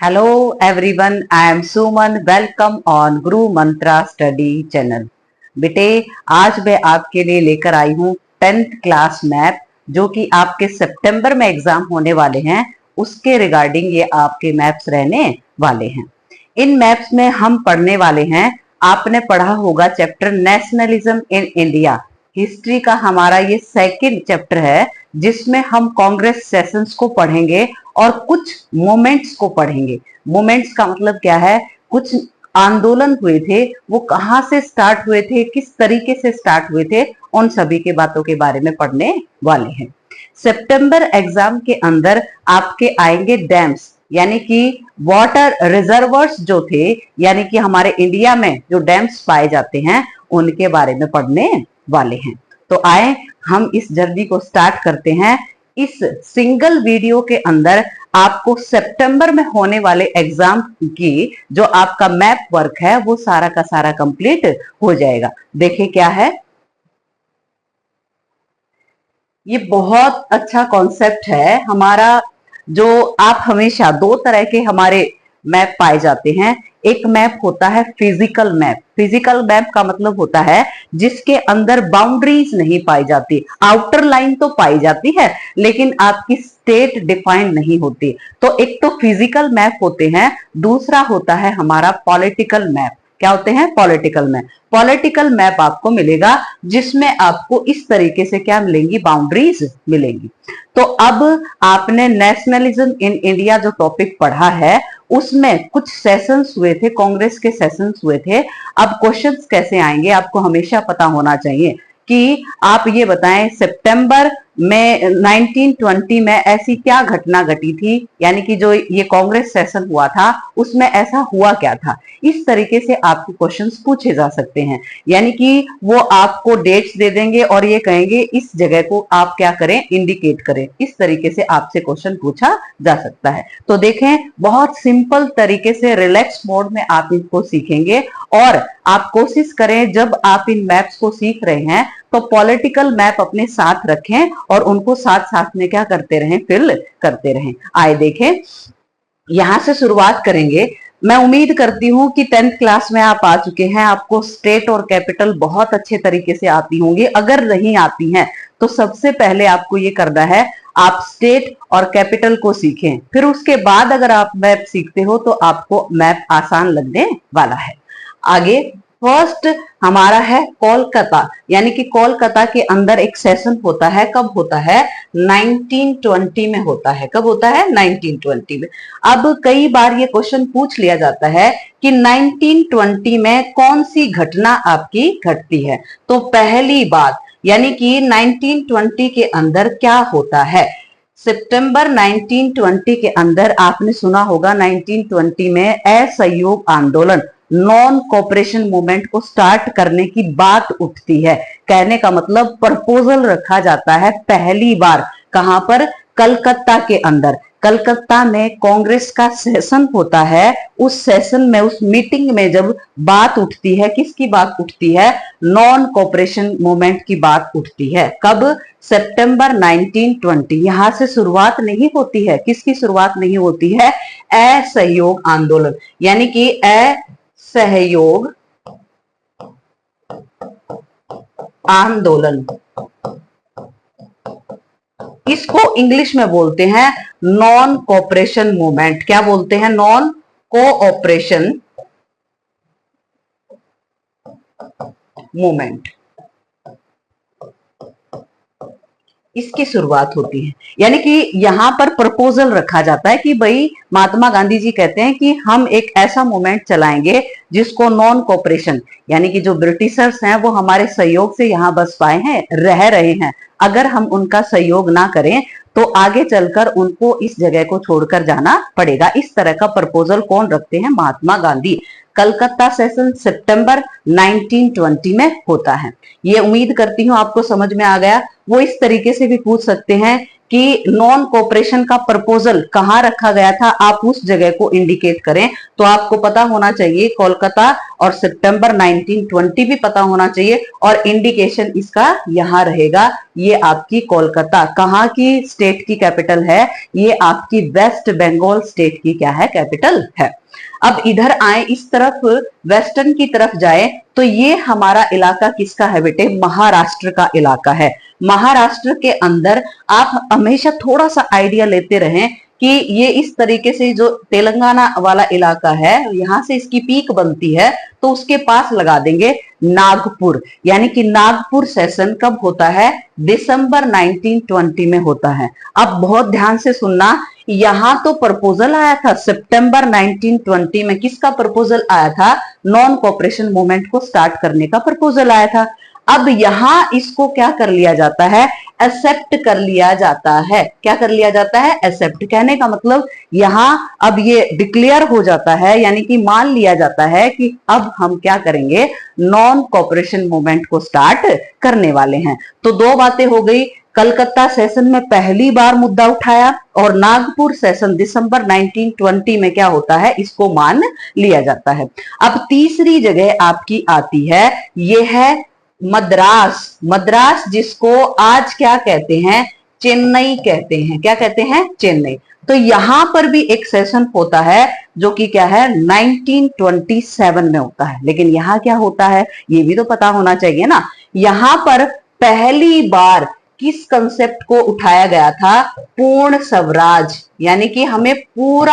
Hello everyone, I am Suman. Welcome on Guru Mantra Study channel. बेटे आज मैं आपके लिए लेकर आई हूँ 10th क्लास मैप जो कि आपके सितंबर में एग्जाम होने वाले हैं, उसके रिगार्डिंग ये आपके मैप्स रहने वाले हैं। इन मैप्स में हम पढ़ने वाले हैं, आपने पढ़ा होगा chapter nationalism in India. History का हमारा ये सेकंड चैप्टर है जिसमें हम कांग्रेस सेशंस को पढ़ेंगे और कुछ मोमेंट्स को पढ़ेंगे। मोमेंट्स का मतलब क्या है? कुछ आंदोलन हुए थे, वो कहां से स्टार्ट हुए थे, किस तरीके से स्टार्ट हुए थे, उन सभी के बातों के बारे में पढ़ने वाले हैं। सितंबर एग्जाम के अंदर आपके आएंगे डैम्स, यानी कि वाटर रिजर्वर्स जो थे, यानी कि हमारे इंडिया में जो डैम्स पाए जाते हैं उनके बारे में पढ़ने वाले हैं। तो आए हम इस जर्नी को स्टार्ट करते हैं। इस सिंगल वीडियो के अंदर आपको सितंबर में होने वाले एग्जाम की जो आपका मैप वर्क है वो सारा का सारा कंप्लीट हो जाएगा। देखिए क्या है, ये बहुत अच्छा कॉन्सेप्ट है हमारा। जो आप हमेशा दो तरह के हमारे मैप पाए जाते हैं। एक मैप होता है फिजिकल मैप। फिजिकल मैप का मतलब होता है जिसके अंदर बाउंड्रीज नहीं पाई जाती, आउटर लाइन तो पाई जाती है लेकिन आपकी स्टेट डिफाइंड नहीं होती। तो एक तो फिजिकल मैप होते हैं, दूसरा होता है हमारा पॉलिटिकल मैप। क्या होते हैं? Political map. पॉलिटिकल मैप आपको मिलेगा जिसमें आपको इस तरीके से क्या मिलेंगी? बाउंड्रीज मिलेंगी। तो अब आपने नेशनलिज्म इन इंडिया जो टॉपिक पढ़ा है उसमें कुछ सेशंस हुए थे, कांग्रेस के सेशंस हुए थे। अब क्वेश्चंस कैसे आएंगे आपको हमेशा पता होना चाहिए कि आप ये बताएं सितंबर में 1920 में ऐसी क्या घटना घटी थी, यानी कि जो ये कांग्रेस सेशन हुआ था उसमें ऐसा हुआ क्या था। इस तरीके से आपको क्वेश्चंस पूछे जा सकते हैं, यानी कि वो आपको डेट्स दे देंगे और ये कहेंगे इस जगह को आप क्या करें, इंडिकेट करें। इस तरीके से आपसे क्वेश्चन पूछा जा सकता है। तो देखें, बहुत सिंपल तरीके से रिलैक्स मोड में आप इनको सीखेंगे और आप कोशिश करें जब आप इन मैप्स को सीख रहे हैं तो पॉलिटिकल मैप अपने साथ रखें और उनको साथ साथ में क्या करते रहें, फिल करते रहें। आए देखें, यहां से शुरुआत करेंगे। मैं उम्मीद करती हूं कि 10th क्लास में आप आ चुके हैं, आपको स्टेट और कैपिटल बहुत अच्छे तरीके से आती होंगी। अगर नहीं आती हैं तो सबसे पहले आपको ये करना है, आप स्टेट और कैपिटल को सीखें, फिर उसके बाद अगर आप मैप सीखते हो तो आपको मैप आसान लगने वाला है। आगे फर्स्ट हमारा है कोलकाता, यानी कि कोलकाता के अंदर एक सेशन होता है। कब होता है? 1920 में होता है। कब होता है? 1920 में। अब कई बार ये क्वेश्चन पूछ लिया जाता है कि 1920 में कौन सी घटना आपकी घटती है। तो पहली बात, यानी कि 1920 के अंदर क्या होता है। सितंबर 1920 के अंदर आपने सुना होगा 1920 में असहयोग आंदोलन, नॉन कोऑपरेशन मूवमेंट को स्टार्ट करने की बात उठती है। कहने का मतलब प्रपोजल रखा जाता है पहली बार। कहां पर? कलकत्ता के अंदर। कलकत्ता में कांग्रेस का सेशन होता है। उस सेशन में, उस मीटिंग में जब बात उठती है, किसकी बात उठती है? नॉन कोऑपरेशन मूवमेंट की बात उठती है। कब? सितंबर 1920। यहां से शुरुआत नहीं होती है। किसकी शुरुआत नहीं होती है? असहयोग आंदोलन, यानी कि असहयोग आंदोलन, इसको इंग्लिश में बोलते हैं नॉन कोऑपरेशन मूवमेंट। क्या बोलते हैं? नॉन कोऑपरेशन मूवमेंट, इसकी शुरुआत होती है। यानी कि यहां पर प्रपोजल रखा जाता है कि भाई महात्मा गांधी जी कहते हैं कि हम एक ऐसा मूवमेंट चलाएंगे जिसको नॉन कोऑपरेशन, यानी कि जो ब्रिटिशर्स हैं वो हमारे सहयोग से यहाँ बस पाए हैं, रह रहे हैं, अगर हम उनका सहयोग ना करें तो आगे चलकर उनको इस जगह को छोड़कर जाना पड़ेगा। इस तरह का प्रपोजल कौन रखते हैं? महात्मा गांधी। कलकत्ता सेशन सितंबर 1920 में होता है। ये उम्मीद करती हूं आपको समझ में आ गया। वो इस तरीके से भी पूछ सकते हैं कि नॉन कोऑपरेशन का प्रपोजल कहाँ रखा गया था, आप उस जगह को इंडिकेट करें। तो आपको पता होना चाहिए कोलकाता, और सितंबर 1920 भी पता होना चाहिए, और इंडिकेशन इसका यहां रहेगा। ये आपकी कोलकाता कहाँ की स्टेट की कैपिटल है, ये आपकी वेस्ट बंगाल स्टेट की क्या है, कैपिटल है। अब इधर आए, इस तरफ वेस्टर्न की तरफ जाए, तो ये हमारा इलाका किसका है बेटे, महाराष्ट्र का इलाका है। महाराष्ट्र के अंदर आप हमेशा थोड़ा सा आइडिया लेते रहें कि ये इस तरीके से जो तेलंगाना वाला इलाका है, यहां से इसकी पीक बनती है, तो उसके पास लगा देंगे नागपुर। यानी कि नागपुर सेशन कब होता है, दिसंबर 1920 में होता है। अब बहुत ध्यान से सुनना, यहां तो प्रपोजल आया था सितंबर 1920 में, किसका प्रपोजल आया था, नॉन कोऑपरेशन मूवमेंट को स्टार्ट करने का प्रपोजल आया था। अब यहां इसको क्या कर लिया जाता है, एक्सेप्ट कर लिया जाता है। क्या कर लिया जाता है, एक्सेप्ट। कहने का मतलब यहां अब ये डिक्लेयर हो जाता है, यानी कि मान लिया जाता है कि अब हम क्या करेंगे, नॉन कोऑपरेशन मूवमेंट को स्टार्ट करने वाले हैं। तो दो बातें हो गई, कलकत्ता सेशन में पहली बार मुद्दा उठाया, और नागपुर सेशन दिसंबर 1920 में क्या होता है, इसको मान लिया जाता है। अब तीसरी जगह आपकी आती है, ये है मद्रास। मद्रास जिसको आज क्या कहते हैं, चेन्नई कहते हैं। क्या कहते हैं, चेन्नई। तो यहां पर भी एक सेशन होता है जो कि क्या है, 1927 में होता है। लेकिन यहां क्या होता है, ये भी तो पता होना चाहिए ना। यहां पर पहली बार किस कंसेप्ट को उठाया गया था, पूर्ण स्वराज। यानी कि हमें पूर्ण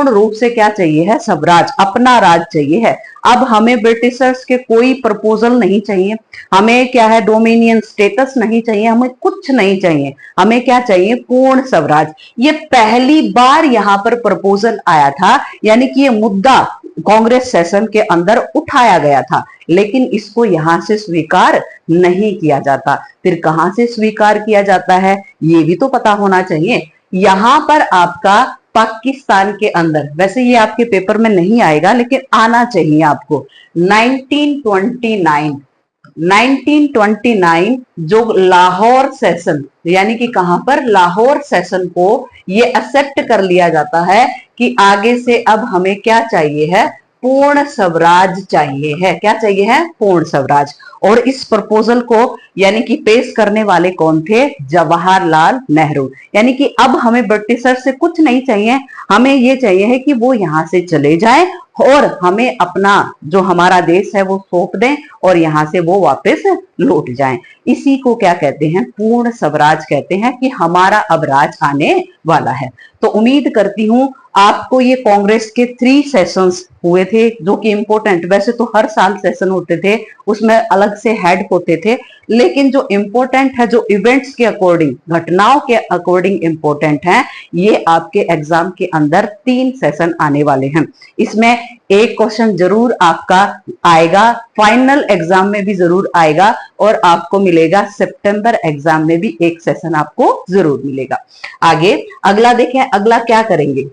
रूप से क्या चाहिए है, स्वराज, अपना राज चाहिए है। अब हमें ब्रिटिशर्स के कोई प्रपोजल नहीं चाहिए, हमें क्या है, डोमिनियन स्टेटस नहीं चाहिए, हमें कुछ नहीं चाहिए, हमें क्या चाहिए, पूर्ण स्वराज। ये पहली बार यहां पर प्रपोजल आया था, यानी कि ये मुद्दा कांग्रेस सेशन के अंदर उठाया गया था, लेकिन इसको यहां से स्वीकार नहीं किया जाता। फिर कहां से स्वीकार किया जाता है, ये भी तो पता होना चाहिए। यहां पर आपका पाकिस्तान के अंदर, वैसे ये आपके पेपर में नहीं आएगा लेकिन आना चाहिए आपको, 1929 जो लाहौर सेशन, यानी कि कहां पर, लाहौर सेशन को ये एक्सेप्ट कर लिया जाता है कि आगे से अब हमें क्या चाहिए है, पूर्ण स्वराज चाहिए है। क्या चाहिए है, पूर्ण स्वराज। और इस प्रपोजल को यानी कि पेश करने वाले कौन थे, जवाहरलाल नेहरू। यानी कि अब हमें ब्रिटिशर से कुछ नहीं चाहिए, हमें ये चाहिए है कि वो यहां से चले जाएं और हमें अपना जो हमारा देश है वो सौंप दें और यहां से वो वापस लौट जाएं। इसी को क्या कहते हैं, पूर्ण स्वराज कहते हैं, कि हमारा अब राज आने वाला है। तो उम्मीद करती हूं आपको ये कांग्रेस के 3 सेशंस हुए थे जो कि इंपॉर्टेंट, वैसे तो हर साल सेशन होते थे, उसमें अलग से हेड होते थे, लेकिन जो इंपॉर्टेंट है, जो इवेंट्स के अकॉर्डिंग, घटनाओं के अकॉर्डिंग इंपॉर्टेंट है, ये आपके एग्जाम के अंदर 3 सेशन आने वाले हैं। इसमें एक क्वेश्चन जरूर आपका आएगा, फाइनल एग्जाम में भी जरूर आएगा, और आपको मिलेगा सितंबर एग्जाम में भी एक सेशन आपको जरूर मिलेगा। आगे अगला देखें, अगला क्या करेंगे,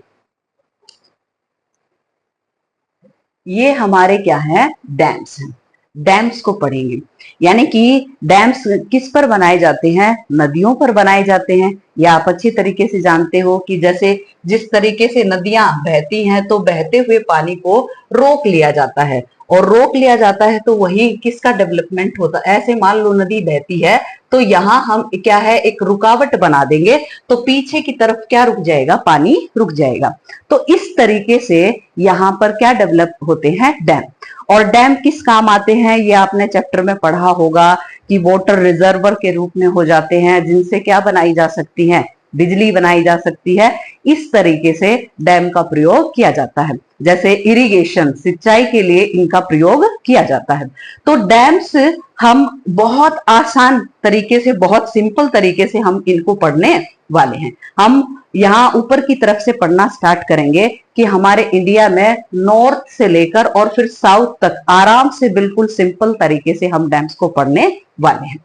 ये हमारे क्या है, डैम्स हैं। डैम्स को पढ़ेंगे, यानी कि डैम्स किस पर बनाए जाते हैं, नदियों पर बनाए जाते हैं। या आप अच्छी तरीके से जानते हो कि जैसे जिस तरीके से नदियां बहती हैं तो बहते हुए पानी को रोक लिया जाता है, और रोक लिया जाता है तो वही किसका डेवलपमेंट होता है। ऐसे मान लो नदी बहती है तो यहां हम क्या है, एक रुकावट बना देंगे तो पीछे की तरफ क्या रुक जाएगा, पानी रुक जाएगा। तो इस तरीके से यहां पर क्या डेवलप होते हैं, डैम। और डैम किस काम आते हैं, ये आपने चैप्टर में पढ़ा होगा कि वाटर रिजर्वर के रूप में हो जाते हैं, जिनसे क्या बनाई जा सकती है, बिजली बनाई जा सकती है। इस तरीके से डैम का प्रयोग किया जाता है, जैसे इरिगेशन, सिंचाई के लिए इनका प्रयोग किया जाता है। तो डैम्स हम बहुत आसान तरीके से, बहुत सिंपल तरीके से हम इनको पढ़ने वाले हैं। हम यहाँ ऊपर की तरफ से पढ़ना स्टार्ट करेंगे कि हमारे इंडिया में नॉर्थ से लेकर और फिर साउथ तक आराम से बिल्कुल सिंपल तरीके से हम डैम्स को पढ़ने वाले हैं।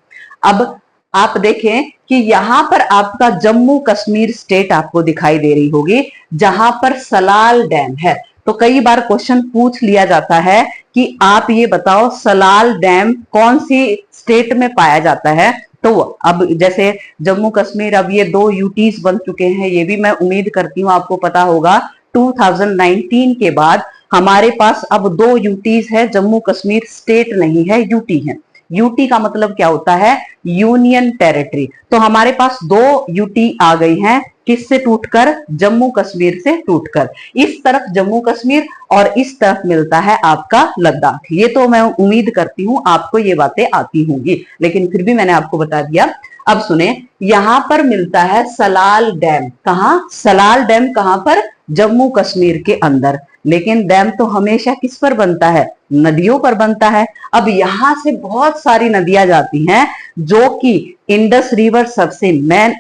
अब आप देखें कि यहां पर आपका जम्मू कश्मीर स्टेट आपको दिखाई दे रही होगी, जहां पर सलाल डैम है। तो कई बार क्वेश्चन पूछ लिया जाता है कि आप ये बताओ सलाल डैम कौन सी स्टेट में पाया जाता है। तो तो अब जैसे जम्मू कश्मीर, अब ये 2 यूटीज बन चुके हैं, ये भी मैं उम्मीद करती हूँ आपको पता होगा। 2019 के बाद हमारे पास अब 2 यूटीज है, जम्मू कश्मीर स्टेट नहीं है, यूटी है। यूटी का मतलब क्या होता है? Union territory. तो हमारे पास 2 यूटी आ गई हैं, किससे टूटकर? जम्मू कश्मीर से टूटकर। इस तरफ जम्मू कश्मीर और इस तरफ मिलता है आपका लद्दाख। ये तो मैं उम्मीद करती हूं आपको ये बातें आती होंगी, लेकिन फिर भी मैंने आपको बता दिया। अब सुने, यहां पर मिलता है सलाल डैम। कहां? सलाल डैम कहां पर? जम्मू कश्मीर के अंदर। लेकिन डैम तो हमेशा किस पर बनता है? नदियों पर बनता है। अब यहां से बहुत सारी नदियां जाती हैं, जो कि इंडस रिवर सबसे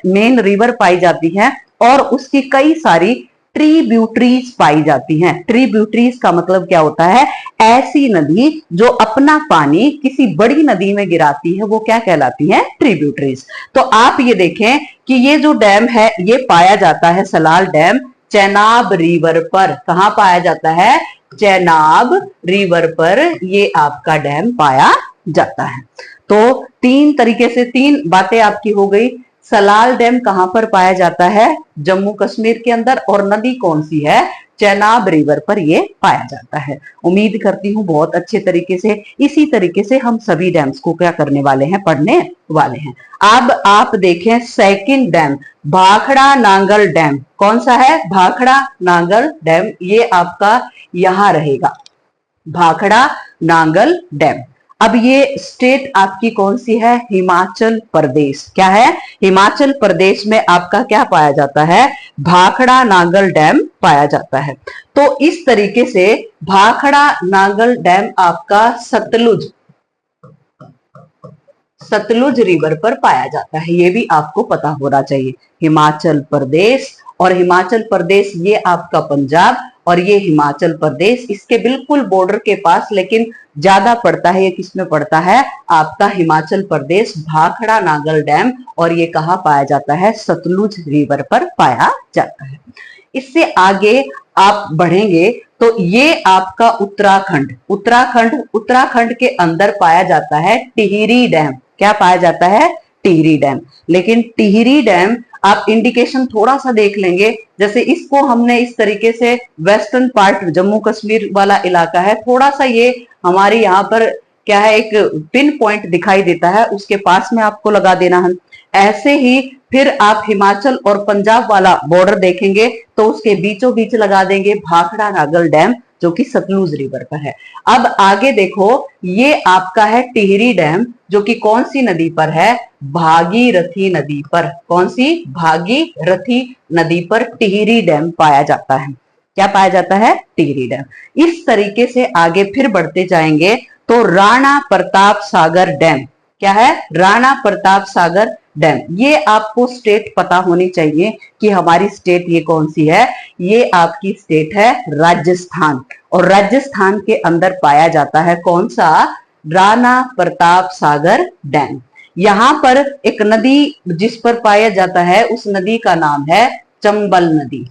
मेन रिवर पाई जाती है, और उसकी कई सारी ट्रीब्यूटरीज पाई जाती हैं। ट्रीब्यूटरीज का मतलब क्या होता है? ऐसी नदी जो अपना पानी किसी बड़ी नदी में गिराती है, वो क्या कहलाती है? ट्रीब्यूटरीज। तो आप ये देखें कि ये जो डैम है ये पाया जाता है, सलाल डैम, चेनाब रिवर पर। कहां पाया जाता है? चेनाब रिवर पर ये आपका डैम पाया जाता है। तो 3 तरीके से 3 बातें आपकी हो गई। सलाल डैम कहां पर पाया जाता है? जम्मू कश्मीर के अंदर। और नदी कौन सी है? चेनाब रिवर पर ये पाया जाता है। उम्मीद करती हूं बहुत अच्छे तरीके से, इसी तरीके से हम सभी डैम्स को क्या करने वाले हैं? पढ़ने वाले हैं। अब आप देखें second dam, Bhakra Nangal dam. कौन सा है? भाखड़ा नांगल डैम। ये आपका यहां रहेगा, भाखड़ा नांगल डैम। अब ये स्टेट आपकी कौन सी है? हिमाचल प्रदेश। क्या है? हिमाचल प्रदेश में आपका क्या पाया जाता है? भाखड़ा नांगल डैम पाया जाता है। तो इस तरीके से भाखड़ा नांगल डैम आपका सतलुज रिवर पर पाया जाता है। ये भी आपको पता होना चाहिए। हिमाचल प्रदेश, और हिमाचल प्रदेश ये आपका पंजाब, और ये हिमाचल प्रदेश इसके बिल्कुल बॉर्डर के पास, लेकिन ज्यादा पड़ता है, ये किसमें पड़ता है? आपका हिमाचल प्रदेश, भाखड़ा नांगल डैम। और ये कहाँ पाया जाता है? सतलुज रिवर पर पाया जाता है। इससे आगे आप बढ़ेंगे तो ये आपका उत्तराखंड के अंदर पाया जाता है टिहरी डैम। क्या पाया जाता है? टिहरी डैम। लेकिन टिहरी डैम आप इंडिकेशन थोड़ा सा देख लेंगे, जैसे इसको हमने इस तरीके से, वेस्टर्न पार्ट जम्मू कश्मीर वाला इलाका है, थोड़ा सा ये हमारे यहाँ पर क्या है, एक पिन पॉइंट दिखाई देता है, उसके पास में आपको लगा देना है। ऐसे ही फिर आप हिमाचल और पंजाब वाला बॉर्डर देखेंगे तो उसके बीचों बीच लगा देंगे भाखड़ा नांगल डैम, जो कि सतलुज रिवर पर है। अब आगे देखो, ये आपका है टिहरी डैम, जो कि कौन सी नदी पर है? भागीरथी नदी पर। कौन सी? भागीरथी नदी पर टिहरी डैम पाया जाता है। क्या पाया जाता है? टिहरी डैम। इस तरीके से आगे फिर बढ़ते जाएंगे तो राणा प्रताप सागर डैम। क्या है? राणा प्रताप सागर डैम। ये आपको स्टेट पता होनी चाहिए कि हमारी स्टेट ये कौन सी है। ये आपकी स्टेट है राजस्थान, और राजस्थान के अंदर पाया जाता है कौन सा? राणा प्रताप सागर डैम। यहां पर एक नदी जिस पर पाया जाता है, उस नदी का नाम है चंबल नदी।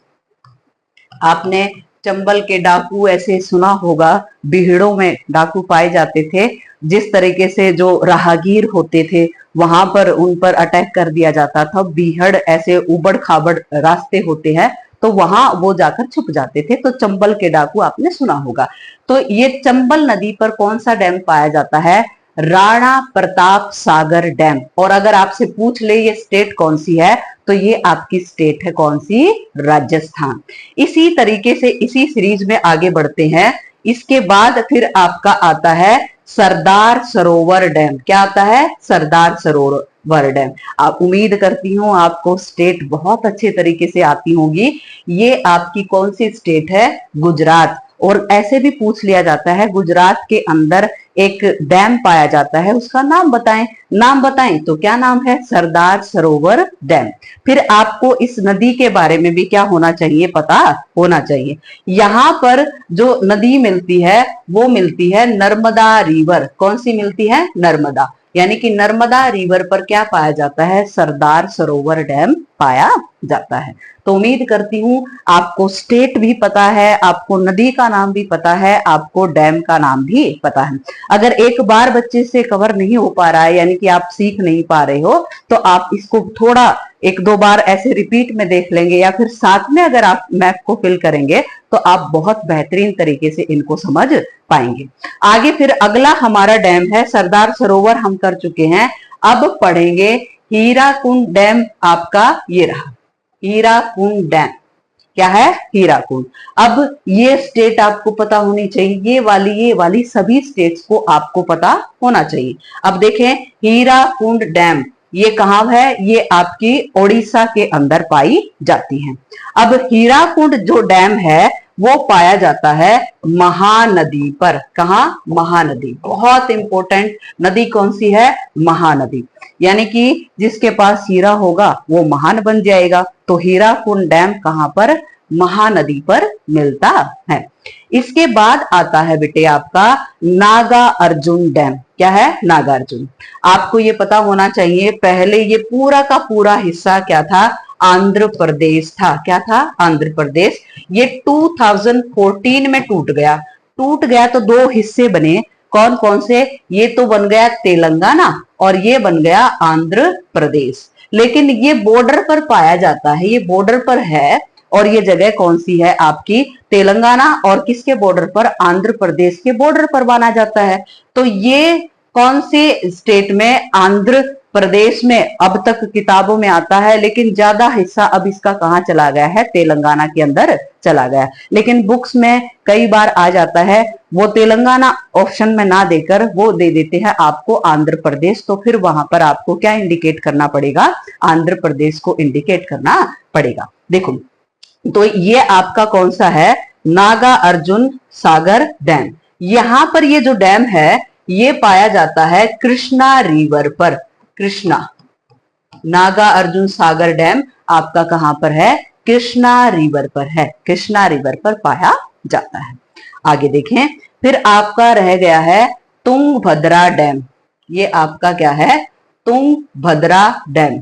आपने चंबल के डाकू ऐसे सुना होगा, बीहड़ों में डाकू पाए जाते थे। जिस तरीके से जो राहगीर होते थे वहां पर उन पर अटैक कर दिया जाता था। बीहड़ ऐसे उबड़ खाबड़ रास्ते होते हैं, तो वहां वो जाकर छुप जाते थे। तो चंबल के डाकू आपने सुना होगा। तो ये चंबल नदी पर कौन सा डैम पाया जाता है? राणा प्रताप सागर डैम। और अगर आपसे पूछ ले ये स्टेट कौन सी है, तो ये आपकी स्टेट है कौन सी? राजस्थान। इसी तरीके से इसी सीरीज में आगे बढ़ते हैं। इसके बाद फिर आपका आता है सरदार सरोवर डैम। क्या आता है? सरदार सरोवर डैम। आप उम्मीद करती हूँ आपको स्टेट बहुत अच्छे तरीके से आती होगी। ये आपकी कौन सी स्टेट है? गुजरात। और ऐसे भी पूछ लिया जाता है, गुजरात के अंदर एक डैम पाया जाता है, उसका नाम बताएं। नाम बताएं तो क्या नाम है? सरदार सरोवर डैम। फिर आपको इस नदी के बारे में भी क्या होना चाहिए? पता होना चाहिए। यहां पर जो नदी मिलती है वो मिलती है नर्मदा रिवर। कौन सी मिलती है? नर्मदा। यानी कि नर्मदा रिवर पर क्या पाया जाता है, सरदार सरोवर डैम पाया जाता है। तो उम्मीद करती हूं आपको स्टेट भी पता है, आपको नदी का नाम भी पता है, आपको डैम का नाम भी पता है। अगर एक बार बच्चे से कवर नहीं हो पा रहा है, यानी कि आप सीख नहीं पा रहे हो, तो आप इसको थोड़ा एक दो बार ऐसे रिपीट में देख लेंगे, या फिर साथ में अगर आप मैप को फिल करेंगे तो आप बहुत बेहतरीन तरीके से इनको समझ पाएंगे। आगे फिर अगला हमारा डैम है, सरदार सरोवर हम कर चुके हैं, अब पढ़ेंगे हीराकुंड डैम। आपका ये रहा हीराकुंड डैम। क्या है, हीराकुंड। अब ये स्टेट आपको पता होनी चाहिए, ये वाली सभी स्टेट्स को आपको पता होना चाहिए। अब देखें हीराकुंड डैम ये कहां है, ये आपकी ओडिशा के अंदर पाई जाती है। अब हीराकुंड जो डैम है वो पाया जाता है महानदी पर। कहा, महानदी। बहुत इंपॉर्टेंट नदी कौन सी है, महानदी। यानी कि जिसके पास हीरा होगा वो महान बन जाएगा। तो हीराकुंड डैम कहां पर, महानदी पर मिलता है। इसके बाद आता है बेटे आपका नागा अर्जुन डैम। क्या है, नागा अर्जुन। आपको ये पता होना चाहिए, पहले ये पूरा का पूरा हिस्सा क्या था, आंध्र प्रदेश था। क्या था, आंध्र प्रदेश। ये 2014 में टूट गया। तो दो हिस्से बने। कौन कौन से, ये तो बन गया तेलंगाना और ये बन गया आंध्र प्रदेश। लेकिन ये बॉर्डर पर पाया जाता है, ये बॉर्डर पर है। और ये जगह कौन सी है आपकी, तेलंगाना और किसके बॉर्डर पर, आंध्र प्रदेश के बॉर्डर पर माना जाता है। तो ये कौन से स्टेट में, आंध्र प्रदेश में अब तक किताबों में आता है, लेकिन ज्यादा हिस्सा अब इसका कहां चला गया है, तेलंगाना के अंदर चला गया। लेकिन बुक्स में कई बार आ जाता है, वो तेलंगाना ऑप्शन में ना देकर वो दे देते हैं आपको आंध्र प्रदेश। तो फिर वहां पर आपको क्या इंडिकेट करना पड़ेगा, आंध्र प्रदेश को इंडिकेट करना पड़ेगा। देखो, तो ये आपका कौन सा है, नागा अर्जुन सागर डैम। यहां पर ये जो डैम है ये पाया जाता है कृष्णा रिवर पर। कृष्णा, नागा अर्जुन सागर डैम आपका कहां पर है, कृष्णा रिवर पर है। कृष्णा रिवर पर पाया जाता है। आगे देखें, फिर आपका रह गया है तुंगभद्रा डैम। ये आपका क्या है, तुंगभद्रा डैम।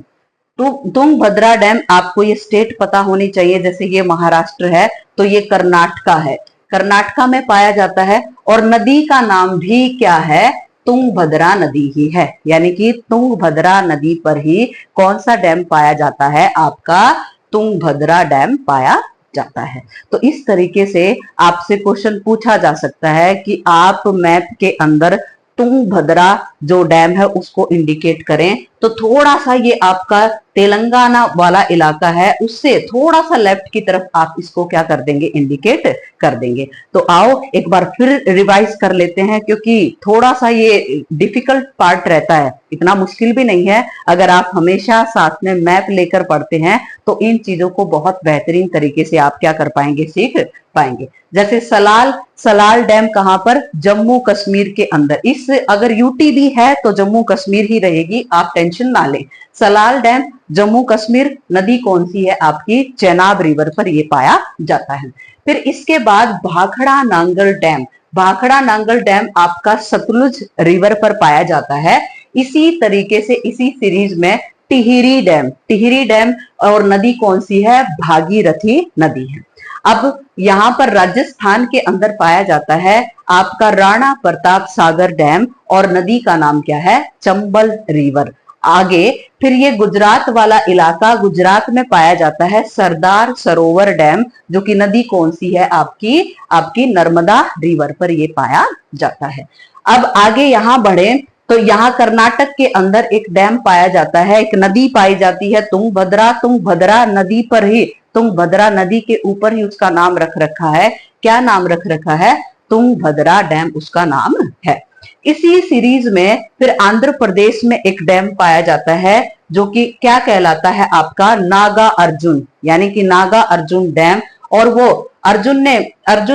तुंगभद्रा डैम आपको ये स्टेट पता होनी चाहिए, जैसे ये महाराष्ट्र है तो ये कर्नाटका है, कर्नाटका में पाया जाता है। और नदी का नाम भी क्या है, तुंगभद्रा नदी ही है। यानी कि तुंगभद्रा नदी पर ही कौन सा डैम पाया जाता है, आपका तुंगभद्रा डैम पाया जाता है। तो इस तरीके से आपसे क्वेश्चन पूछा जा सकता है कि आप मैप के अंदर तुंगभद्रा जो डैम है उसको इंडिकेट करें। तो थोड़ा सा ये आपका तेलंगाना वाला इलाका है, उससे थोड़ा सा लेफ्ट की तरफ आप इसको क्या कर देंगे, इंडिकेट कर देंगे। तो आओ एक बार फिर रिवाइज कर लेते हैं, क्योंकि थोड़ा सा ये डिफिकल्ट पार्ट रहता है, इतना मुश्किल भी नहीं है। अगर आप हमेशा साथ में मैप लेकर पढ़ते हैं तो इन चीजों को बहुत बेहतरीन तरीके से आप क्या कर पाएंगे, सीख पाएंगे। जैसे सलाल डैम कहां पर, जम्मू कश्मीर के अंदर। इस अगर यूटी भी है तो जम्मू कश्मीर ही रहेगी, आप टेंशन ना लें। सलाल डैम जम्मू कश्मीर। नदी कौन सी है आपकी, चेनाब रिवर पर ये पाया जाता है। फिर इसके बाद भाखड़ा नांगल डैम। भाखड़ा नांगल डैम आपका सतलुज रिवर पर पाया जाता है। इसी तरीके से इसी सीरीज में टिहरी डैम और नदी कौन सी है, भागीरथी नदी है। अब यहां पर राजस्थान के अंदर पाया जाता है आपका राणा प्रताप सागर डैम और नदी का नाम क्या है, चंबल रिवर। आगे फिर ये गुजरात वाला इलाका, गुजरात में पाया जाता है सरदार सरोवर डैम, जो कि नदी कौन सी है आपकी नर्मदा रिवर पर ये पाया जाता है। अब आगे यहां बढ़े तो यहाँ कर्नाटक के अंदर एक डैम पाया जाता है, एक नदी पाई जाती है तुंगभद्रा नदी पर ही, तुंगभद्रा नदी के ऊपर ही उसका नाम रख रखा है। क्या नाम रख रखा है, तुंगभद्रा डैम उसका नाम है। इसी सीरीज में फिर आंध्र प्रदेश में एक डैम पाया जाता है जो कि क्या कहलाता है आपका, नागा अर्जुन, यानी कि नागा अर्जुन डैम। और वो अर्जुन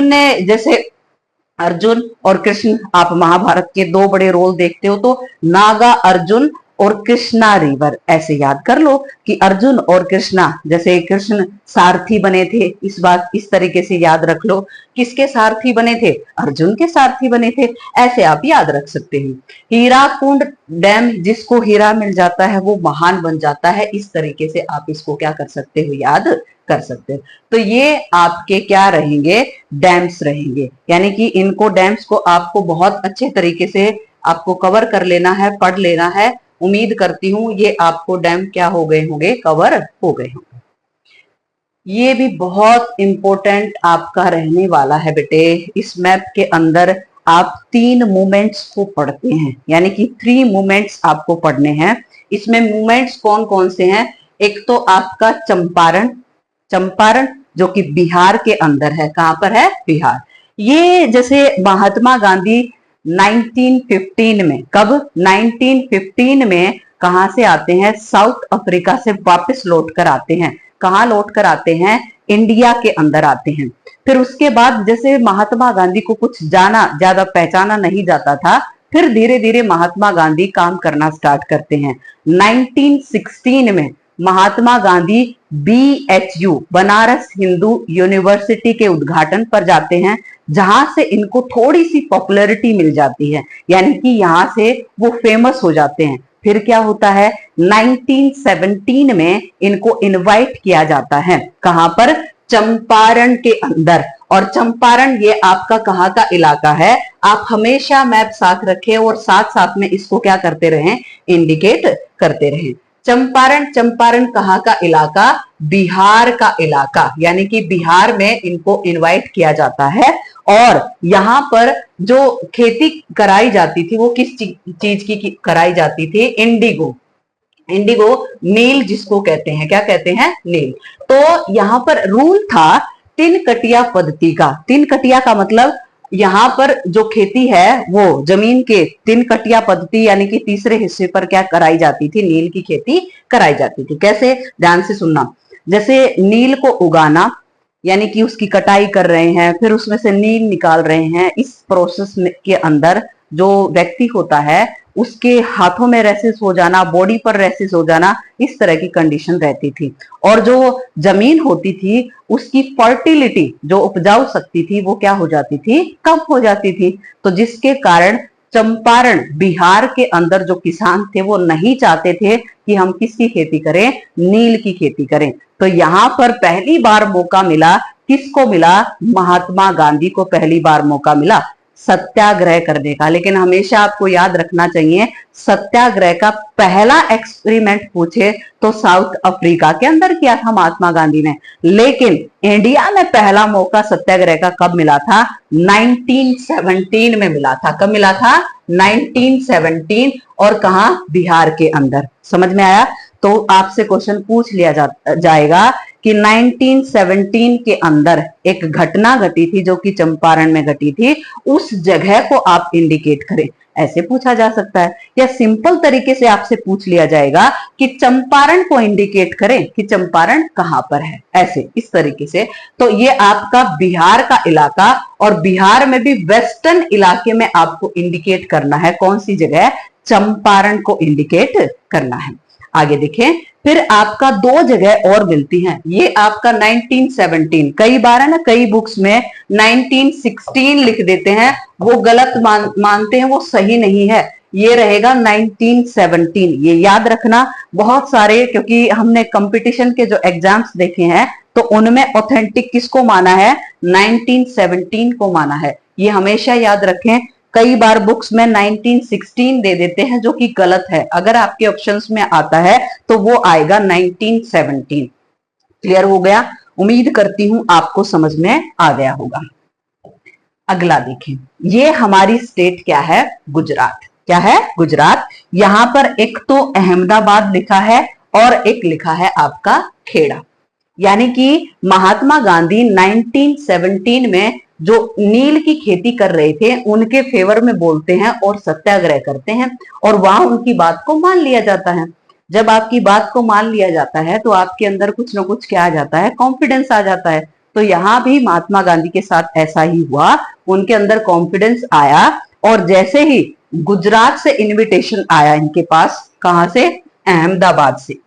ने जैसे अर्जुन और कृष्ण, आप महाभारत के दो बड़े रोल देखते हो, तो नागा अर्जुन और कृष्णा रिवर। ऐसे याद कर लो कि अर्जुन और कृष्णा, जैसे कृष्ण सारथी बने थे, इस बात इस तरीके से याद रख लो, किसके सारथी बने थे? अर्जुन के सारथी बने थे। ऐसे आप याद रख सकते हैं। हीराकुंड डैम, जिसको हीरा मिल जाता है वो महान बन जाता है। इस तरीके से आप इसको क्या कर सकते हो? याद कर सकते हो। तो ये आपके क्या रहेंगे? डैम्स रहेंगे। यानी कि इनको डैम्स को आपको बहुत अच्छे तरीके से आपको कवर कर लेना है, पढ़ लेना है। उम्मीद करती हूं ये आपको डैम क्या हो गए होंगे? कवर हो गए होंगे। ये भी बहुत इंपॉर्टेंट आपका रहने वाला है बेटे। इस मैप के अंदर आप 3 मूवमेंट्स को पढ़ते हैं, यानी कि 3 मूवमेंट्स आपको पढ़ने हैं। इसमें मूवमेंट्स कौन कौन से हैं? एक तो आपका चंपारण, चंपारण जो कि बिहार के अंदर है। कहां पर है? बिहार। ये जैसे महात्मा गांधी 1915 में, कब? 1915 में कहां से आते हैं? साउथ अफ्रीका से वापस लौट कर आते हैं। कहां लौट कर आते हैं? इंडिया के अंदर आते हैं। फिर उसके बाद जैसे महात्मा गांधी को कुछ जाना, ज्यादा पहचाना नहीं जाता था, फिर धीरे धीरे महात्मा गांधी काम करना स्टार्ट करते हैं। 1916 में महात्मा गांधी BHU, बनारस हिंदू यूनिवर्सिटी के उद्घाटन पर जाते हैं, जहां से इनको थोड़ी सी पॉपुलैरिटी मिल जाती है, यानी कि यहां से वो फेमस हो जाते हैं। फिर क्या होता है? 1917 में इनको इनवाइट किया जाता है। कहां पर? चंपारण के अंदर। और चंपारण ये आपका कहां का इलाका है? आप हमेशा मैप साथ रखें और साथ साथ में इसको क्या करते रहें? इंडिकेट करते रहें। चंपारण, चंपारण कहां का इलाका? बिहार का इलाका। यानी कि बिहार में इनको इनवाइट किया जाता है। और यहां पर जो खेती कराई जाती थी वो किस चीज की कराई जाती थी? इंडिगो। इंडिगो, नील जिसको कहते हैं, क्या कहते हैं? नील। तो यहां पर रूल था 3 कटिया पद्धति का। 3 कटिया का मतलब यहां पर जो खेती है वो जमीन के 3 कटिया पद्धति, यानी कि तीसरे हिस्से पर क्या कराई जाती थी? नील की खेती कराई जाती थी। कैसे? ध्यान से सुनना। जैसे नील को उगाना, यानी कि उसकी कटाई कर रहे हैं, फिर उसमें से नील निकाल रहे हैं। इस प्रोसेस के अंदर जो व्यक्ति होता है उसके हाथों में रैसेस हो जाना, बॉडी पर रैसेस हो जाना, इस तरह की कंडीशन रहती थी। और जो जमीन होती थी उसकी फर्टिलिटी, जो उपजाऊ शक्ति थी, वो क्या हो जाती थी? कम हो जाती थी। तो जिसके कारण चंपारण बिहार के अंदर जो किसान थे वो नहीं चाहते थे कि हम किसकी खेती करें? नील की खेती करें। तो यहां पर पहली बार मौका मिला, किसको मिला? महात्मा गांधी को पहली बार मौका मिला सत्याग्रह करने का। लेकिन हमेशा आपको याद रखना चाहिए, सत्याग्रह का पहला एक्सपेरिमेंट पूछे तो साउथ अफ्रीका के अंदर किया था महात्मा गांधी ने। लेकिन इंडिया में पहला मौका सत्याग्रह का कब मिला था? 1917 में मिला था। कब मिला था? 1917। और कहां? बिहार के अंदर। समझ में आया? तो आपसे क्वेश्चन पूछ लिया जाएगा कि 1917 के अंदर एक घटना घटी थी जो कि चंपारण में घटी थी, उस जगह को आप इंडिकेट करें। ऐसे पूछा जा सकता है। या सिंपल तरीके से आपसे पूछ लिया जाएगा कि चंपारण को इंडिकेट करें कि चंपारण कहां पर है। ऐसे इस तरीके से। तो ये आपका बिहार का इलाका, और बिहार में भी वेस्टर्न इलाके में आपको इंडिकेट करना है। कौन सी जगह? चंपारण को इंडिकेट करना है। आगे देखें, फिर आपका 2 जगह और मिलती हैं। ये आपका 1917, कई बार है ना, कई बुक्स में 1916 लिख देते हैं, वो गलत मानते हैं, वो सही नहीं है। ये रहेगा 1917। ये याद रखना बहुत सारे, क्योंकि हमने कंपटीशन के जो एग्जाम्स देखे हैं तो उनमें ऑथेंटिक किसको माना है? 1917 को माना है। ये हमेशा याद रखें। कई बार बुक्स में 1916 दे देते हैं जो कि गलत है। अगर आपके ऑप्शंस में आता है तो वो आएगा 1917। क्लियर हो गया? उम्मीद करती हूं आपको समझ में आ गया होगा। अगला देखें, ये हमारी स्टेट क्या है? गुजरात। क्या है? गुजरात। यहां पर एक तो अहमदाबाद लिखा है और एक लिखा है आपका खेड़ा। यानी कि महात्मा गांधी 1917 में जो नील की खेती कर रहे थे उनके फेवर में बोलते हैं और सत्याग्रह करते हैं, और वहां उनकी बात को मान लिया जाता है। जब आपकी बात को मान लिया जाता है तो आपके अंदर कुछ ना कुछ क्या आ जाता है? कॉन्फिडेंस आ जाता है। तो यहां भी महात्मा गांधी के साथ ऐसा ही हुआ। उनके अंदर कॉन्फिडेंस आया, और जैसे ही गुजरात से इनविटेशन आया इनके पास कहां से? अहमदाबाद से।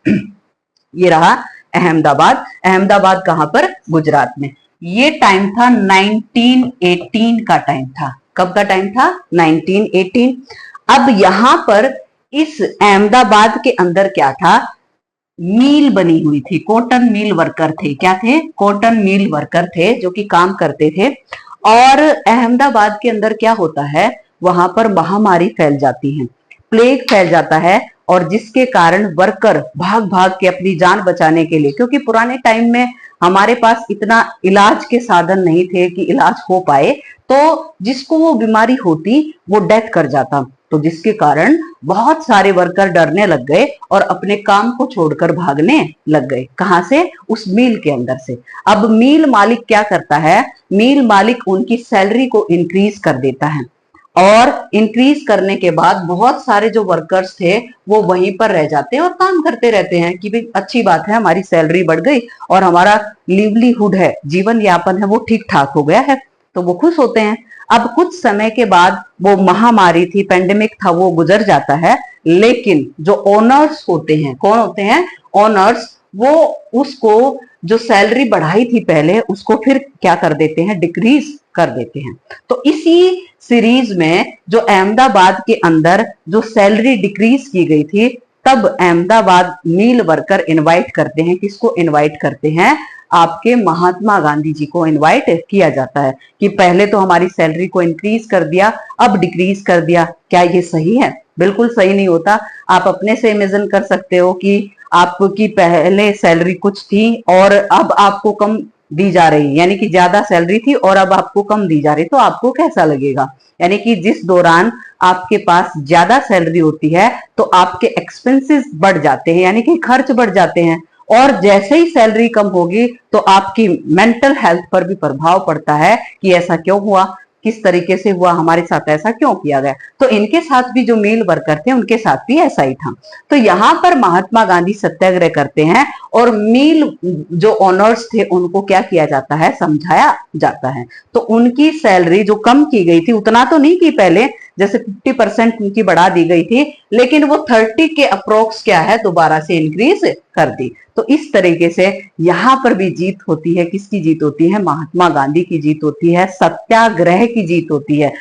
ये रहा अहमदाबाद। अहमदाबाद कहां पर? गुजरात में। ये टाइम था 1918 का टाइम था। कब का टाइम था? 1918। अब यहां पर इस अहमदाबाद के अंदर क्या था? मील बनी हुई थी, कॉटन मिल वर्कर थे। क्या थे? कॉटन मिल वर्कर थे जो कि काम करते थे। और अहमदाबाद के अंदर क्या होता है, वहां पर महामारी फैल जाती है, प्लेग फैल जाता है, और जिसके कारण वर्कर भाग भाग के अपनी जान बचाने के लिए, क्योंकि पुराने टाइम में हमारे पास इतना इलाज के साधन नहीं थे कि इलाज हो पाए, तो जिसको वो बीमारी होती वो डेथ कर जाता, तो जिसके कारण बहुत सारे वर्कर डरने लग गए और अपने काम को छोड़कर भागने लग गए। कहां से? उस मिल के अंदर से। अब मिल मालिक क्या करता है? मिल मालिक उनकी सैलरी को इंक्रीज कर देता है, और इंक्रीज करने के बाद बहुत सारे जो वर्कर्स थे वो वहीं पर रह जाते हैं और काम करते रहते हैं कि भाई अच्छी बात है, हमारी सैलरी बढ़ गई और हमारा लिवलीहुड है, जीवन यापन है, वो ठीक ठाक हो गया है, तो वो खुश होते हैं। अब कुछ समय के बाद वो महामारी थी, पेंडेमिक था, वो गुजर जाता है, लेकिन जो ओनर्स होते हैं, कौन होते हैं? ओनर्स, वो उसको जो सैलरी बढ़ाई थी पहले, उसको फिर क्या कर देते हैं? डिक्रीज कर देते हैं। तो इसी सीरीज में जो अहमदाबाद के अंदर जो सैलरी डिक्रीज की गई थी, तब अहमदाबाद मिल वर्कर इनवाइट करते हैं। किसको इनवाइट करते हैं? आपके महात्मा गांधी जी को इनवाइट किया जाता है कि पहले तो हमारी सैलरी को इंक्रीज कर दिया, अब डिक्रीज कर दिया, क्या ये सही है? बिल्कुल सही नहीं होता। आप अपने से इमेजिन कर सकते हो कि आपकी पहले सैलरी कुछ थी और अब आपको कम दी जा रही, यानी कि ज्यादा सैलरी थी और अब आपको कम दी जा रही, तो आपको कैसा लगेगा? यानी कि जिस दौरान आपके पास ज्यादा सैलरी होती है तो आपके एक्सपेंसेस बढ़ जाते हैं, यानी कि खर्च बढ़ जाते हैं, और जैसे ही सैलरी कम होगी तो आपकी मेंटल हेल्थ पर भी प्रभाव पड़ता है कि ऐसा क्यों हुआ, किस तरीके से हुआ, हमारे साथ ऐसा क्यों किया गया। तो इनके साथ भी जो मिल वर्कर थे उनके साथ भी ऐसा ही था। तो यहाँ पर महात्मा गांधी सत्याग्रह करते हैं और मिल जो ओनर्स थे उनको क्या किया जाता है? समझाया जाता है। तो उनकी सैलरी जो कम की गई थी, उतना तो नहीं की पहले, जैसे 50% उनकी बढ़ा दी गई थी, लेकिन वो 30 के अप्रोक्स क्या है, दोबारा से इंक्रीज कर दी। तो इस तरीके से यहां पर भी जीत होती है। किसकी जीत होती है? महात्मा गांधी की जीत होती है, सत्याग्रह की जीत होती है।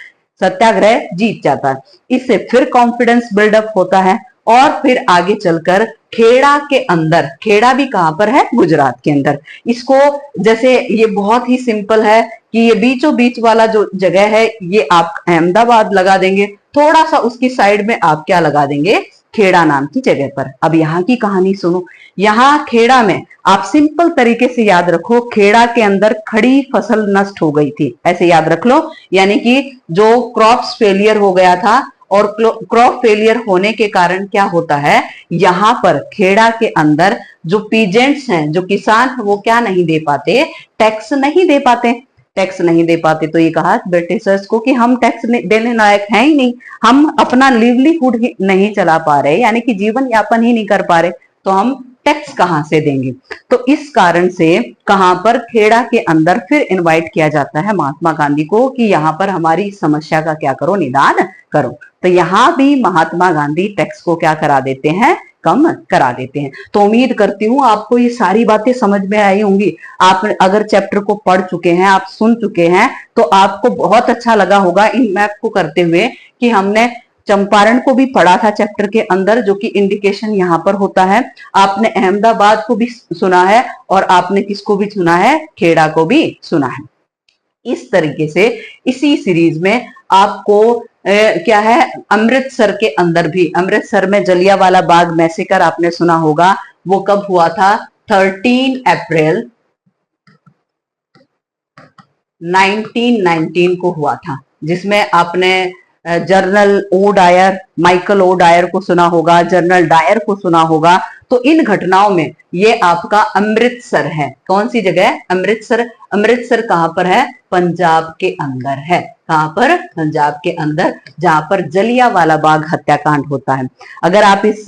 सत्याग्रह जीत जाता है। इससे फिर कॉन्फिडेंस बिल्डअप होता है, और फिर आगे चलकर खेड़ा के अंदर, खेड़ा भी कहां पर है? गुजरात के अंदर। इसको जैसे ये बहुत ही सिंपल है कि ये बीचों बीच वाला जो जगह है ये आप अहमदाबाद लगा देंगे, थोड़ा सा उसकी साइड में आप क्या लगा देंगे? खेड़ा नाम की जगह पर। अब यहाँ की कहानी सुनो। यहाँ खेड़ा में आप सिंपल तरीके से याद रखो, खेड़ा के अंदर खड़ी फसल नष्ट हो गई थी, ऐसे याद रख लो। यानी कि जो क्रॉप्स फेलियर हो गया था, और क्रॉप फेलियर होने के कारण क्या होता है, यहाँ पर खेड़ा के अंदर जो पीजेंट्स हैं, जो किसान हैं, वो क्या नहीं दे पाते? टैक्स नहीं दे पाते। टैक्स नहीं दे पाते तो ये कहा ब्रिटिशर्स को कि हम टैक्स देने लायक हैं ही नहीं, हम अपना लिवलीहुड ही नहीं चला पा रहे, यानी कि जीवन यापन ही नहीं कर पा रहे, तो हम टैक्स कहां से देंगे। तो इस कारण से कहां पर? खेड़ा के अंदर फिर इनवाइट किया जाता है महात्मा गांधी को कि यहाँ पर हमारी समस्या का क्या करो? निदान करो। तो यहाँ भी महात्मा गांधी टैक्स को क्या करा देते हैं? कम करा देते हैं। तो उम्मीद करती हूँ आपको ये सारी बातें समझ में आई होंगी। आप अगर चैप्टर को पढ़ चुके हैं, आप सुन चुके हैं, तो आपको बहुत अच्छा लगा होगा इन मैप को करते हुए कि हमने चंपारण को भी पढ़ा था चैप्टर के अंदर, जो कि इंडिकेशन यहाँ पर होता है। आपने अहमदाबाद को भी सुना है और आपने किसको भी सुना है? खेड़ा को भी सुना है। इस तरीके से इसी सीरीज में आपको क्या है, अमृतसर के अंदर भी, अमृतसर में जलियांवाला बाग मैसेकर आपने सुना होगा, वो कब हुआ था? 13 अप्रैल 1919 को हुआ था, जिसमें आपने general O'Dwyer, Michael O'Dwyer को सुना होगा, जनरल डायर को सुना होगा। तो इन घटनाओं में ये आपका अमृतसर है। कौन सी जगह? अमृतसर। अमृतसर कहां पर है? पंजाब के अंदर है। कहां पर? पंजाब के अंदर, जहां पर जलियांवाला बाग हत्याकांड होता है। अगर आप इस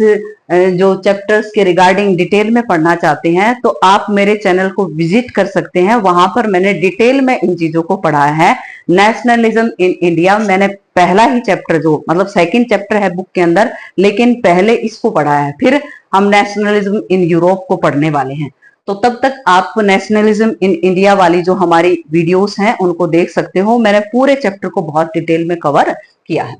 जो चैप्टर्स के रिगार्डिंग डिटेल में पढ़ना चाहते हैं तो आप मेरे चैनल को विजिट कर सकते हैं। वहां पर मैंने डिटेल में इन चीजों को पढ़ा है। नेशनलिज्म इन इंडिया मैंने पहला ही चैप्टर जो मतलब सेकंड चैप्टर है बुक के अंदर, लेकिन पहले इसको पढ़ा है, फिर हम नेशनलिज्म इन यूरोप को पढ़ने वाले हैं। तो तब तक आप नेशनलिज्म इन इंडिया वाली जो हमारी वीडियोस हैं उनको देख सकते हो। मैंने पूरे चैप्टर को बहुत डिटेल में कवर किया है।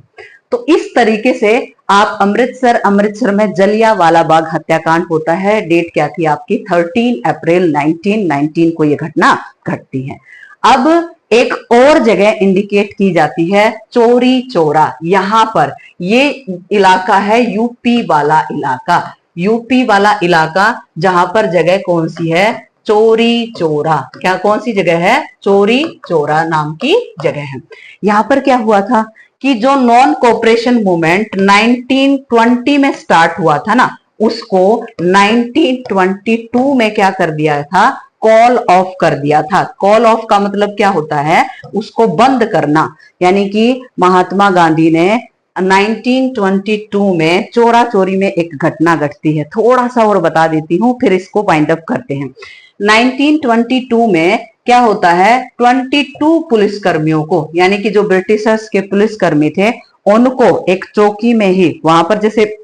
तो इस तरीके से आप अमृतसर में जलियांवाला बाग हत्याकांड होता है। डेट क्या थी आपकी? 13 अप्रैल 1919 को यह घटना घटती है। अब एक और जगह इंडिकेट की जाती है, चौरी चौरा। यहां पर ये इलाका है यूपी वाला इलाका, यूपी वाला इलाका, जहां पर जगह कौन सी है? चौरी चौरा। क्या कौन सी जगह है? चौरी चौरा नाम की जगह है। यहां पर क्या हुआ था कि जो नॉन कोऑपरेशन मूवमेंट 1920 में स्टार्ट हुआ था ना, उसको 1922 में क्या कर दिया था? कॉल ऑफ कर दिया था। कॉल ऑफ का मतलब क्या होता है? उसको बंद करना। यानी कि महात्मा गांधी ने 1922 में चोरा चोरी में एक घटना घटती है। थोड़ा सा और बता देती हूँ, फिर इसको वाइंड अप करते हैं। 1922 में क्या होता है? 22 पुलिसकर्मियों को, यानी कि जो ब्रिटिशर्स के पुलिसकर्मी थे, उनको एक चौकी में ही वहां पर, जैसे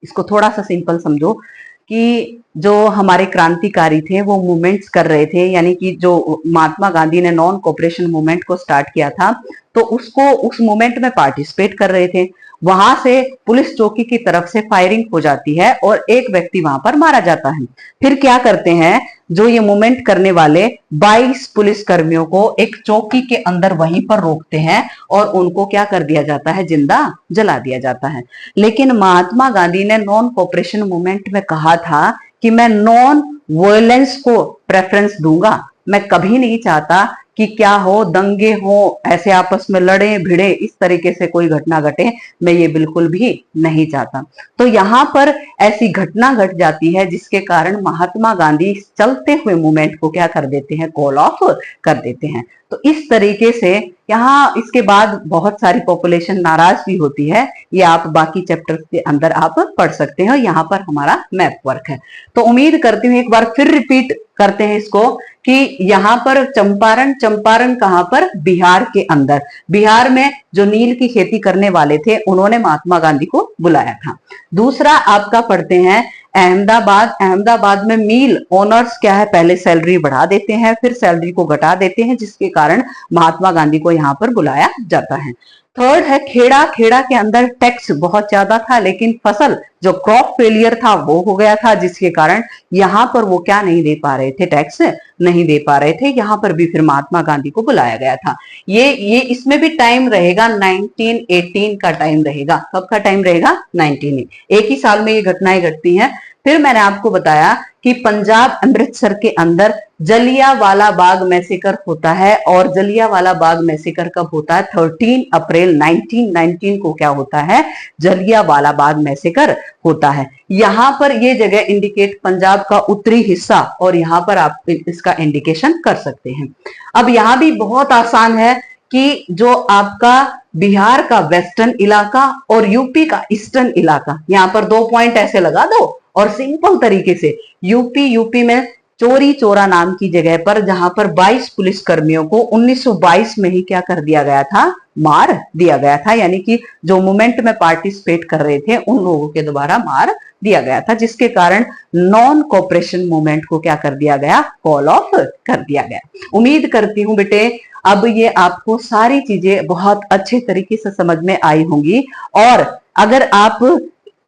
इसको थोड़ा सा सिंपल समझो कि जो हमारे क्रांतिकारी थे वो मूवमेंट्स कर रहे थे, यानी कि जो महात्मा गांधी ने नॉन कोऑपरेशन मूवमेंट को स्टार्ट किया था, तो उसको उस मूवमेंट में पार्टिसिपेट कर रहे थे। वहां से पुलिस चौकी की तरफ से फायरिंग हो जाती है और एक व्यक्ति वहां पर मारा जाता है। फिर क्या करते हैं, जो ये मूवमेंट करने वाले 22 पुलिस कर्मियों को एक चौकी के अंदर वहीं पर रोकते हैं और उनको क्या कर दिया जाता है? जिंदा जला दिया जाता है। लेकिन महात्मा गांधी ने नॉन कोऑपरेशन मूवमेंट में कहा था कि मैं नॉन वायलेंस को प्रेफरेंस दूंगा। मैं कभी नहीं चाहता कि क्या हो, दंगे हो, ऐसे आपस में लड़े भिड़े, इस तरीके से कोई घटना घटे, मैं ये बिल्कुल भी नहीं चाहता। तो यहाँ पर ऐसी घटना घट जाती है जिसके कारण महात्मा गांधी चलते हुए मूवमेंट को क्या कर देते हैं? कॉल ऑफ कर देते हैं। तो इस तरीके से यहाँ इसके बाद बहुत सारी पॉपुलेशन नाराज भी होती है। ये आप बाकी चैप्टर्स के अंदर आप पढ़ सकते हो। यहाँ पर हमारा मैप वर्क है। तो उम्मीद करती हूँ एक बार फिर रिपीट करते हैं इसको कि यहाँ पर चंपारण कहाँ पर? बिहार के अंदर। बिहार में जो नील की खेती करने वाले थे उन्होंने महात्मा गांधी को बुलाया था। दूसरा आपका पढ़ते हैं अहमदाबाद में मिल ओनर्स क्या है? पहले सैलरी बढ़ा देते हैं, फिर सैलरी को घटा देते हैं, जिसके कारण महात्मा गांधी को यहाँ पर बुलाया जाता है। थर्ड है खेड़ा के अंदर टैक्स बहुत ज्यादा था, लेकिन फसल जो क्रॉप फेलियर था वो हो गया था, जिसके कारण यहाँ पर वो क्या नहीं दे पा रहे थे? टैक्स नहीं दे पा रहे थे। यहाँ पर भी फिर महात्मा गांधी को बुलाया गया था। ये इसमें भी टाइम रहेगा 1918 का टाइम रहेगा। कब का टाइम रहेगा? 1918। एक ही साल में ये घटनाएं घटती हैं। फिर मैंने आपको बताया कि पंजाब अमृतसर के अंदर जलियांवाला बाग मैसेकर होता है, और जलियांवाला बाग मैसेकर कब होता है? 13 अप्रैल 1919 को क्या होता है? जलियांवाला बाग मैसेकर होता है। यहाँ पर ये जगह इंडिकेट पंजाब का उत्तरी हिस्सा, और यहाँ पर आप इसका इंडिकेशन कर सकते हैं। अब यहाँ भी बहुत आसान है कि जो आपका बिहार का वेस्टर्न इलाका और यूपी का ईस्टर्न इलाका, यहाँ पर 2 पॉइंट ऐसे लगा दो और सिंपल तरीके से यूपी में चोरी चोरा नाम की जगह पर, जहां पर 22 पुलिस कर्मियों को 1922 में ही क्या कर दिया गया था? मार दिया गया था। यानी कि जो मूवमेंट में पार्टिसिपेट कर रहे थे उन लोगों के द्वारा मार दिया गया था, जिसके कारण नॉन कोऑपरेशन मूवमेंट को क्या कर दिया गया? कॉल ऑफ कर दिया गया। उम्मीद करती हूं बेटे अब ये आपको सारी चीजें बहुत अच्छे तरीके से समझ में आई होंगी, और अगर आप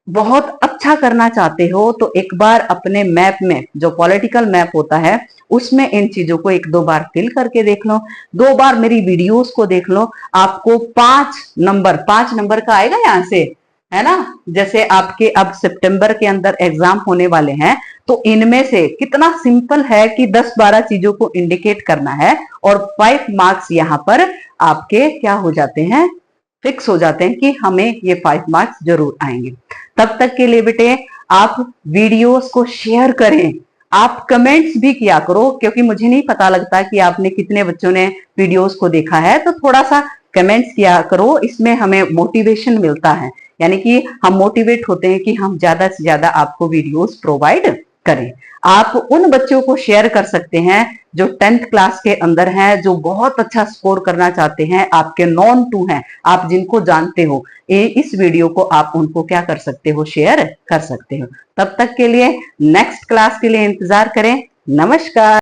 बहुत अच्छा करना चाहते हो तो एक बार अपने मैप में, जो पॉलिटिकल मैप होता है, उसमें इन चीजों को 1-2 बार फिल करके देख लो, 2 बार मेरी वीडियोस को देख लो। आपको 5 नंबर का आएगा यहाँ से, है ना? जैसे आपके अब सितंबर के अंदर एग्जाम होने वाले हैं, तो इनमें से कितना सिंपल है कि 10-12 चीजों को इंडिकेट करना है और 5 मार्क्स यहाँ पर आपके क्या हो जाते हैं? फिक्स हो जाते हैं कि हमें ये 5 मार्क्स जरूर आएंगे। तब तक के लिए बेटे आप वीडियोस को शेयर करें, आप कमेंट्स भी किया करो, क्योंकि मुझे नहीं पता लगता कि आपने कितने बच्चों ने वीडियोस को देखा है। तो थोड़ा सा कमेंट्स किया करो, इसमें हमें मोटिवेशन मिलता है, यानी कि हम मोटिवेट होते हैं कि हम ज्यादा से ज्यादा आपको वीडियोस प्रोवाइड करें। आप उन बच्चों को शेयर कर सकते हैं जो 10th क्लास के अंदर हैं, जो बहुत अच्छा स्कोर करना चाहते हैं, आपके नॉन टू हैं, आप जिनको जानते हो, इस वीडियो को आप उनको क्या कर सकते हो, शेयर कर सकते हो। तब तक के लिए नेक्स्ट क्लास के लिए इंतजार करें। नमस्कार।